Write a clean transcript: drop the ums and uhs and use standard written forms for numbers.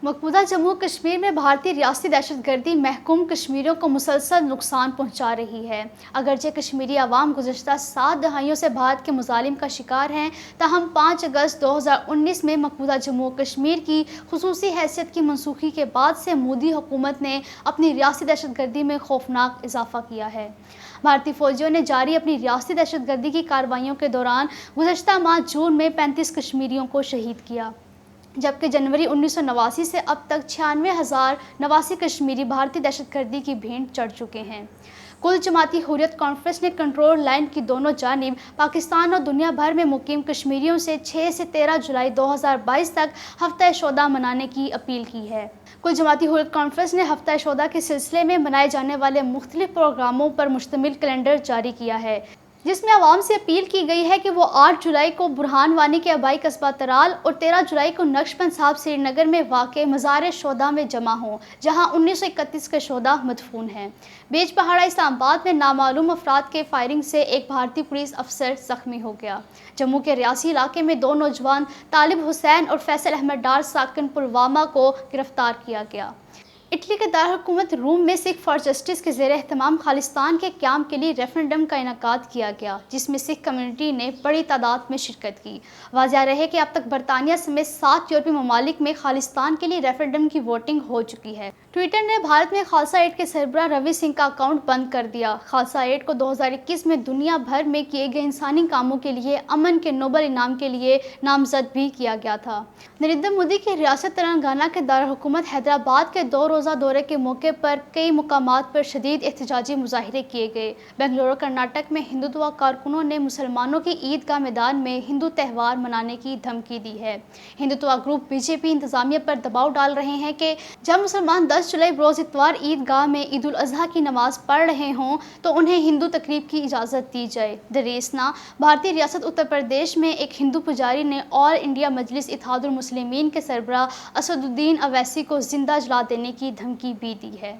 مقبوضہ جموں کشمیر میں بھارتی ریاستی دہشت گردی محکوم کشمیریوں کو مسلسل نقصان پہنچا رہی ہے۔ اگرچہ کشمیری عوام گزشتہ 7 دہائیوں سے بھارت کے مظالم کا شکار ہیں، تاہم 5 اگست 2019 میں مقبوضہ جموں کشمیر کی خصوصی حیثیت کی منسوخی کے بعد سے مودی حکومت نے اپنی ریاستی دہشت گردی میں خوفناک اضافہ کیا ہے۔ بھارتی فوجیوں نے جاری اپنی ریاستی دہشت گردی کی کارروائیوں کے دوران گزشتہ ماہ جون میں 35 کشمیریوں کو شہید کیا، جبکہ جنوری 1989 سے اب تک 96,089 کشمیری بھارتی دہشت گردی کی بھینٹ چڑھ چکے ہیں۔ کل جماعتی حریت کانفرنس نے کنٹرول لائن کی دونوں جانب پاکستان اور دنیا بھر میں مقیم کشمیریوں سے 6 سے 13 جولائی 2022 تک ہفتہ شودا منانے کی اپیل کی ہے۔ کل جماعتی حریت کانفرنس نے ہفتہ شودا کے سلسلے میں منائے جانے والے مختلف پروگراموں پر مشتمل کیلنڈر جاری کیا ہے، جس میں عوام سے اپیل کی گئی ہے کہ وہ 8 جولائی کو برہان وانی کے آبائی قصبہ ترال اور 13 جولائی کو نقش بند صاحب سری نگر میں واقع مزار شہداء میں جمع ہوں، جہاں 1931 کے شہداء مدفون ہیں۔ بیج پہاڑا اسلام آباد میں نامعلوم افراد کے فائرنگ سے ایک بھارتی پولیس افسر زخمی ہو گیا۔ جموں کے ریاسی علاقے میں 2 نوجوان طالب حسین اور فیصل احمد ڈار ساکن پلوامہ کو گرفتار کیا گیا۔ اٹلی کے دارالحکومت روم میں سکھ فار جسٹس کے زیر اہتمام خالصتان کے قیام کے لیے ریفرنڈم کا انعقاد کیا گیا، جس میں سکھ کمیونٹی نے بڑی تعداد میں شرکت کی۔ واضح رہے کہ اب تک برطانیہ سمیت 7 یورپی ممالک میں خالصتان کے لیے ریفرنڈم کی ووٹنگ ہو چکی ہے۔ ٹویٹر نے بھارت میں خالصہ ایڈ کے سربراہ روی سنگھ کا اکاؤنٹ بند کر دیا۔ خالصہ ایڈ کو 2021 میں دنیا بھر میں کیے گئے انسانی کاموں کے لیے امن کے نوبل انعام کے لیے نامزد بھی کیا گیا تھا۔ نریندر مودی کی ریاست تلنگانہ کے دارالحکومت حیدرآباد کے 2 روزہ دورے کے موقع پر کئی مقامات پر شدید احتجاجی مظاہرے کیے گئے۔ بنگلورو کرناٹک میں ہندوتوا کارکنوں نے مسلمانوں کی عیدگاہ میدان میں ہندو تہوار منانے کی دھمکی دی ہے۔ ہندوتوا گروپ بی جے پی انتظامیہ پر دباؤ ڈال رہے ہیں کہ جب مسلمان 10 جولائی بروز اتوار عیدگاہ میں عید الاضحیٰ کی نماز پڑھ رہے ہوں تو انہیں ہندو تقریب کی اجازت دی جائے۔ دریاسنا بھارتی ریاست اتر پردیش میں ایک ہندو پجاری نے آل انڈیا مجلس اتحاد المسلمین کے سربراہ اسد الدین اویسی کو زندہ جلا دینے کی دھمکی بھی دی ہے۔